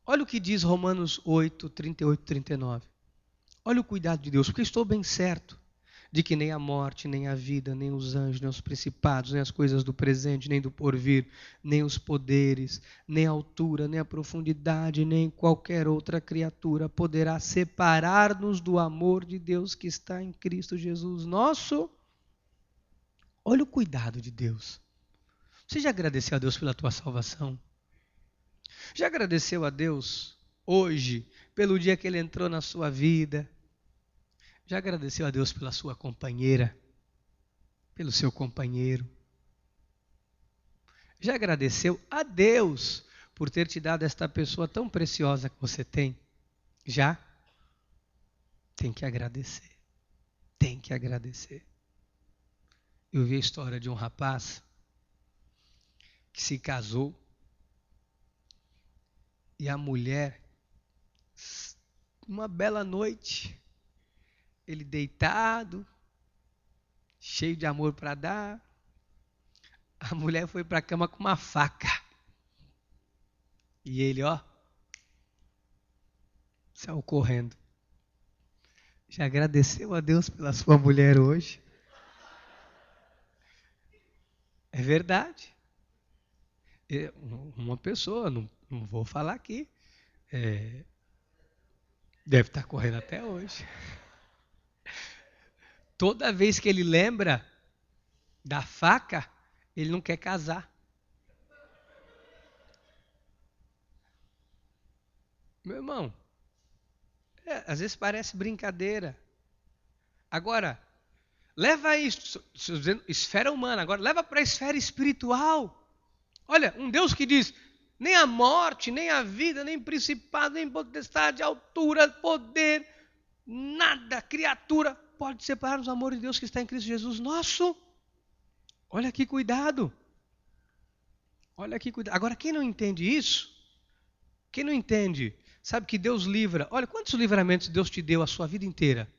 Olha o que diz Romanos 8, 38, 39. Olha o cuidado de Deus, porque estou bem certo de que nem a morte, nem a vida, nem os anjos, nem os principados, nem as coisas do presente, nem do porvir, nem os poderes, nem a altura, nem a profundidade, nem qualquer outra criatura poderá separar-nos do amor de Deus que está em Cristo Jesus nosso. Olha o cuidado de Deus. Você já agradeceu a Deus pela tua salvação? Já agradeceu a Deus hoje pelo dia que Ele entrou na sua vida? Já agradeceu a Deus pela sua companheira? Pelo seu companheiro? Já agradeceu a Deus por ter te dado esta pessoa tão preciosa que você tem? Já? Tem que agradecer. Tem que agradecer. Eu vi a história de um rapaz que se casou e a mulher, uma bela noite, ele deitado, cheio de amor para dar, a mulher foi para a cama com uma faca. E ele, saiu correndo. Já agradeceu a Deus pela sua mulher hoje? É verdade. Uma pessoa, não vou falar aqui, deve estar correndo até hoje. Toda vez que ele lembra da faca, ele não quer casar. Meu irmão, às vezes parece brincadeira. Agora, leva isso, esfera humana, agora leva para a esfera espiritual. Olha, um Deus que diz, nem a morte, nem a vida, nem principado, nem potestade, altura, poder, nada, criatura, pode separar os amores de Deus que está em Cristo Jesus nosso. Olha que cuidado. Olha que cuidado. Agora, quem não entende isso, quem não entende, sabe que Deus livra. Olha, quantos livramentos Deus te deu a sua vida inteira?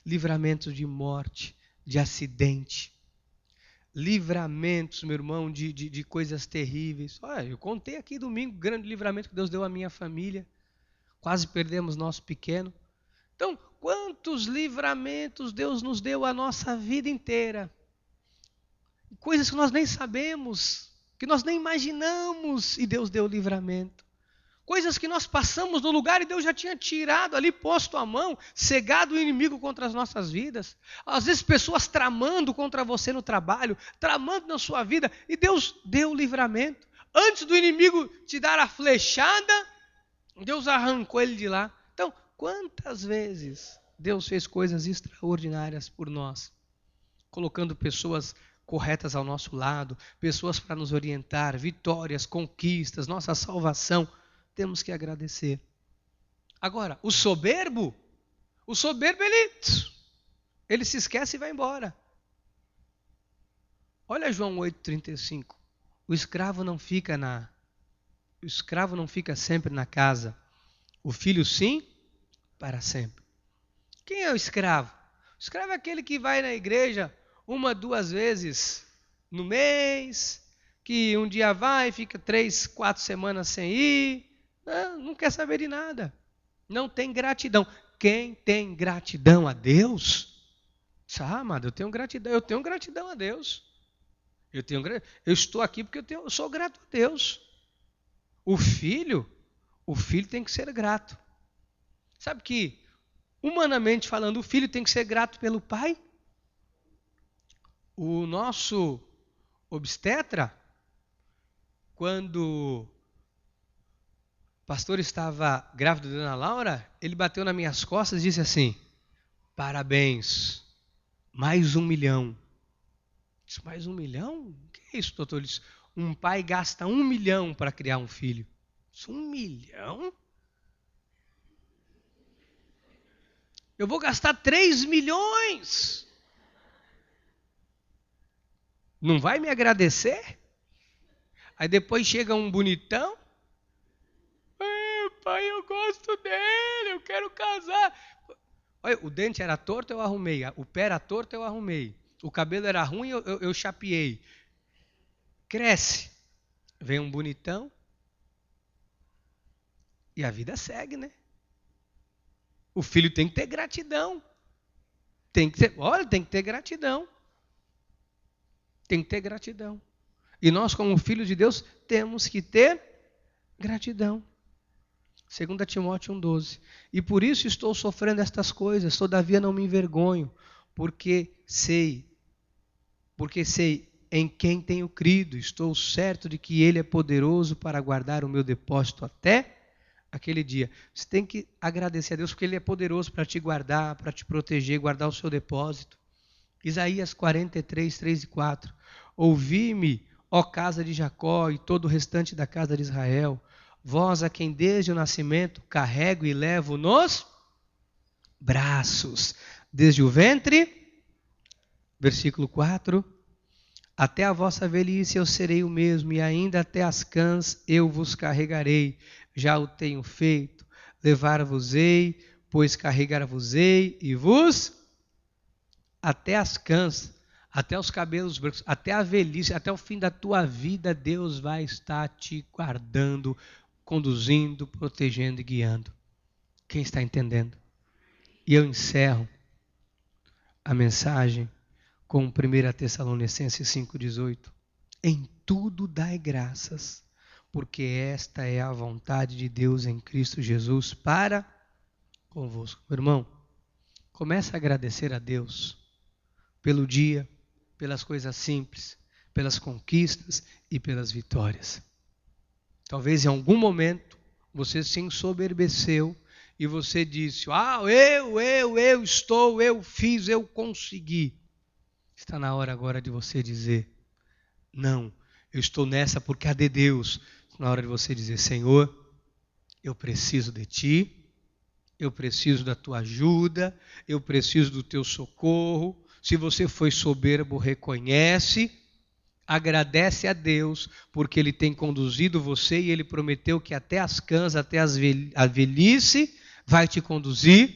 Livramentos de morte, de acidente. Livramentos, meu irmão, de coisas terríveis. Olha, eu contei aqui domingo o grande livramento que Deus deu à minha família. Quase perdemos nosso pequeno. Então, quantos livramentos Deus nos deu a nossa vida inteira? Coisas que nós nem sabemos, que nós nem imaginamos, e Deus deu livramento. Coisas que nós passamos no lugar e Deus já tinha tirado ali, posto a mão, cegado o inimigo contra as nossas vidas. Às vezes pessoas tramando contra você no trabalho, tramando na sua vida, e Deus deu livramento. Antes do inimigo te dar a flechada, Deus arrancou ele de lá. Então, quantas vezes Deus fez coisas extraordinárias por nós, colocando pessoas corretas ao nosso lado, pessoas para nos orientar, vitórias, conquistas, nossa salvação. Temos que agradecer. Agora, o soberbo ele se esquece e vai embora. Olha João 8,35. O escravo não fica sempre na casa. O filho sim, para sempre. Quem é o escravo? O escravo é aquele que vai na igreja 1, 2 vezes no mês, que um dia vai, fica 3, 4 semanas sem ir, não quer saber de nada. Não tem gratidão. Quem tem gratidão a Deus, amado, eu tenho gratidão a Deus. Eu estou aqui porque eu sou grato a Deus. O filho tem que ser grato. Sabe que, humanamente falando, o filho tem que ser grato pelo pai? O nosso obstetra, quando o pastor estava grávido da Ana Laura, ele bateu nas minhas costas e disse assim: parabéns, mais 1 milhão. Eu disse, mais 1 milhão? O que é isso, doutor? Ele disse, um pai gasta 1 milhão para criar um filho. Isso, 1 milhão? Eu vou gastar 3 milhões. Não vai me agradecer? Aí depois chega um bonitão. Pai, eu gosto dele, eu quero casar. Olha, o dente era torto, eu arrumei. O pé era torto, eu arrumei. O cabelo era ruim, eu chapeei. Cresce. Vem um bonitão. E a vida segue, né? O filho tem que ter gratidão. Tem que ter gratidão. Tem que ter gratidão. E nós, como filhos de Deus, temos que ter gratidão. 2 Timóteo 1,12. E por isso estou sofrendo estas coisas, todavia não me envergonho, porque sei em quem tenho crido, estou certo de que Ele é poderoso para guardar o meu depósito até aquele dia. Você tem que agradecer a Deus, porque Ele é poderoso para te guardar, para te proteger, guardar o seu depósito. Isaías 43, 3 e 4. Ouvi-me, ó casa de Jacó e todo o restante da casa de Israel, vós a quem desde o nascimento carrego e levo nos braços, desde o ventre, versículo 4, até a vossa velhice eu serei o mesmo, e ainda até as cãs eu vos carregarei, já o tenho feito, levar-vos-ei, pois carregar-vos-ei, e vos, até as cãs, até os cabelos brancos, até a velhice, até o fim da tua vida, Deus vai estar te guardando, conduzindo, protegendo e guiando. Quem está entendendo? E eu encerro a mensagem com 1 Tessalonicenses 5,18. Em tudo dai graças, porque esta é a vontade de Deus em Cristo Jesus para convosco. Meu irmão, comece a agradecer a Deus pelo dia, pelas coisas simples, pelas conquistas e pelas vitórias. Talvez em algum momento você se ensoberbeceu e você disse, eu fiz, eu consegui. Está na hora agora de você dizer, não, eu estou nessa por causa de Deus. Está na hora de você dizer, Senhor, eu preciso de Ti, eu preciso da Tua ajuda, eu preciso do Teu socorro. Se você foi soberbo, reconhece, agradece a Deus, porque Ele tem conduzido você e Ele prometeu que até as cãs, até a velhice vai te conduzir.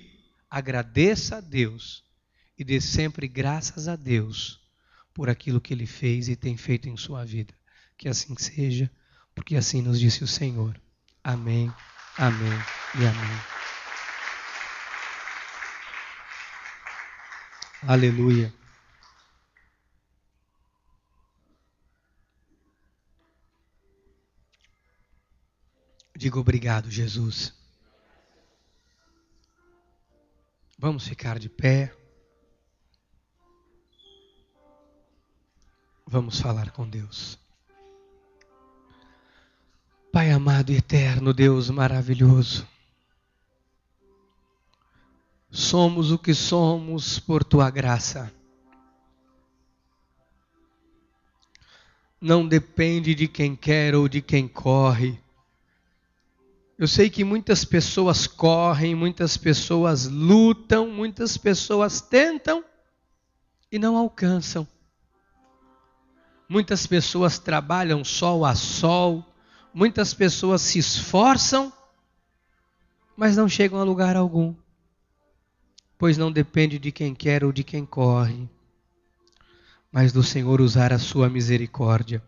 Agradeça a Deus e dê sempre graças a Deus por aquilo que Ele fez e tem feito em sua vida. Que assim seja, porque assim nos disse o Senhor. Amém, amém e amém. Aleluia. Diga obrigado, Jesus. Vamos ficar de pé. Vamos falar com Deus. Pai amado e eterno, Deus maravilhoso. Somos o que somos por Tua graça. Não depende de quem quer ou de quem corre. Eu sei que muitas pessoas correm, muitas pessoas lutam, muitas pessoas tentam e não alcançam. Muitas pessoas trabalham sol a sol, muitas pessoas se esforçam, mas não chegam a lugar algum. pois não depende de quem quer ou de quem corre, mas do Senhor usar a sua misericórdia.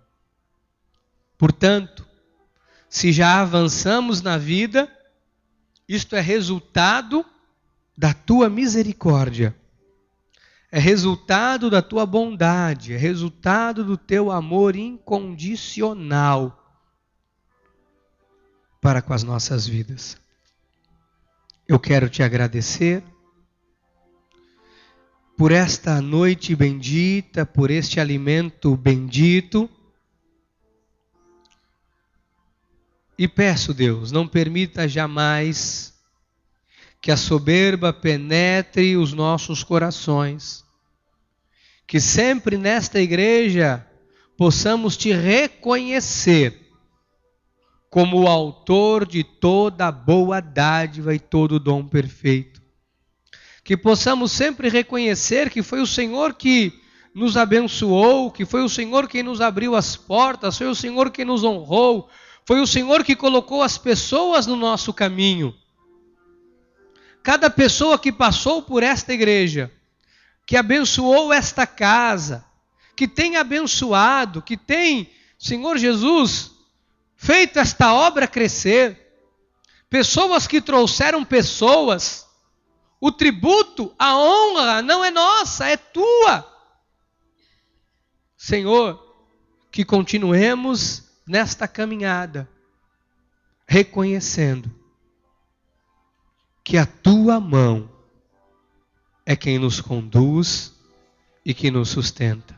Portanto, se já avançamos na vida, isto é resultado da tua misericórdia, é resultado da tua bondade, é resultado do teu amor incondicional para com as nossas vidas. Eu quero te agradecer por esta noite bendita, por este alimento bendito. E peço, Deus, não permita jamais que a soberba penetre os nossos corações. Que sempre nesta igreja possamos te reconhecer como o autor de toda boa dádiva e todo dom perfeito. Que possamos sempre reconhecer que foi o Senhor que nos abençoou, que foi o Senhor quem nos abriu as portas, foi o Senhor quem nos honrou, foi o Senhor que colocou as pessoas no nosso caminho. Cada pessoa que passou por esta igreja, que abençoou esta casa, que tem abençoado, que tem, Senhor Jesus, feito esta obra crescer, pessoas que trouxeram pessoas, o tributo, a honra não é nossa, é tua. Senhor, que continuemos nesta caminhada, reconhecendo que a tua mão é quem nos conduz e que nos sustenta.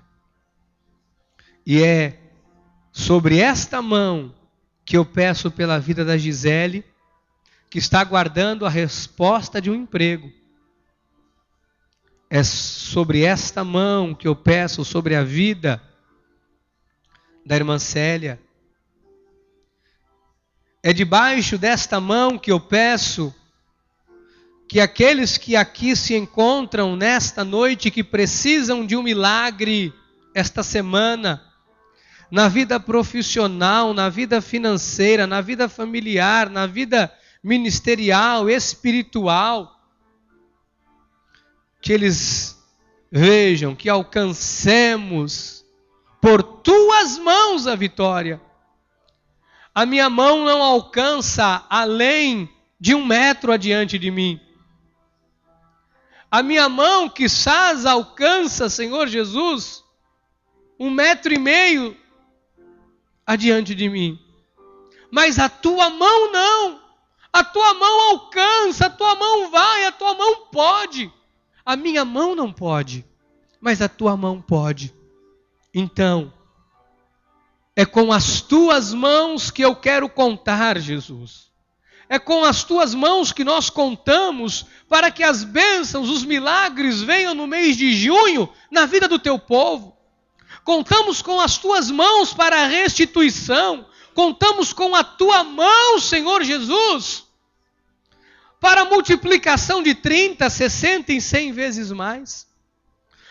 E é sobre esta mão que eu peço pela vida da Gisele, que está aguardando a resposta de um emprego. É sobre esta mão que eu peço sobre a vida da irmã Célia. É debaixo desta mão que eu peço que aqueles que aqui se encontram nesta noite, que precisam de um milagre esta semana, na vida profissional, na vida financeira, na vida familiar, na vida ministerial, espiritual, que eles vejam, que alcancemos por tuas mãos a vitória. A minha mão não alcança além de 1 metro adiante de mim. A minha mão, quizás, alcança, Senhor Jesus, 1,5 metros adiante de mim. Mas a tua mão não. A tua mão alcança, a tua mão vai, a tua mão pode. A minha mão não pode, mas a tua mão pode. Então, é com as tuas mãos que eu quero contar, Jesus. É com as tuas mãos que nós contamos para que as bênçãos, os milagres venham no mês de junho na vida do teu povo. Contamos com as tuas mãos para a restituição. Contamos com a tua mão, Senhor Jesus, para a multiplicação de 30, 60 e 100 vezes mais.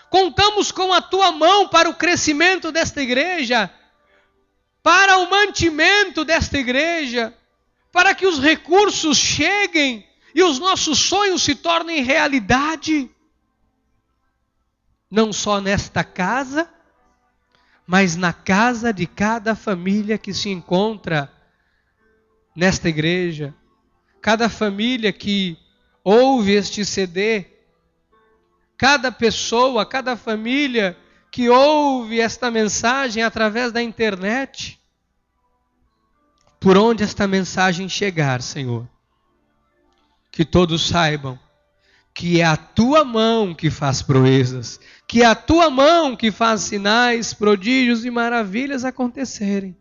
Contamos com a tua mão para o crescimento desta igreja, para o mantimento desta igreja, para que os recursos cheguem e os nossos sonhos se tornem realidade. Não só nesta casa, mas na casa de cada família que se encontra nesta igreja. Cada família que ouve este CD, cada pessoa, cada família que ouve esta mensagem através da internet. Por onde esta mensagem chegar, Senhor, que todos saibam que é a tua mão que faz proezas, que é a tua mão que faz sinais, prodígios e maravilhas acontecerem.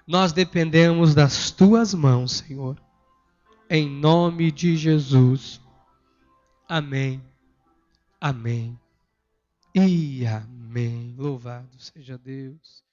Nós dependemos das tuas mãos, Senhor, em nome de Jesus. Amém, amém e amém. Louvado seja Deus.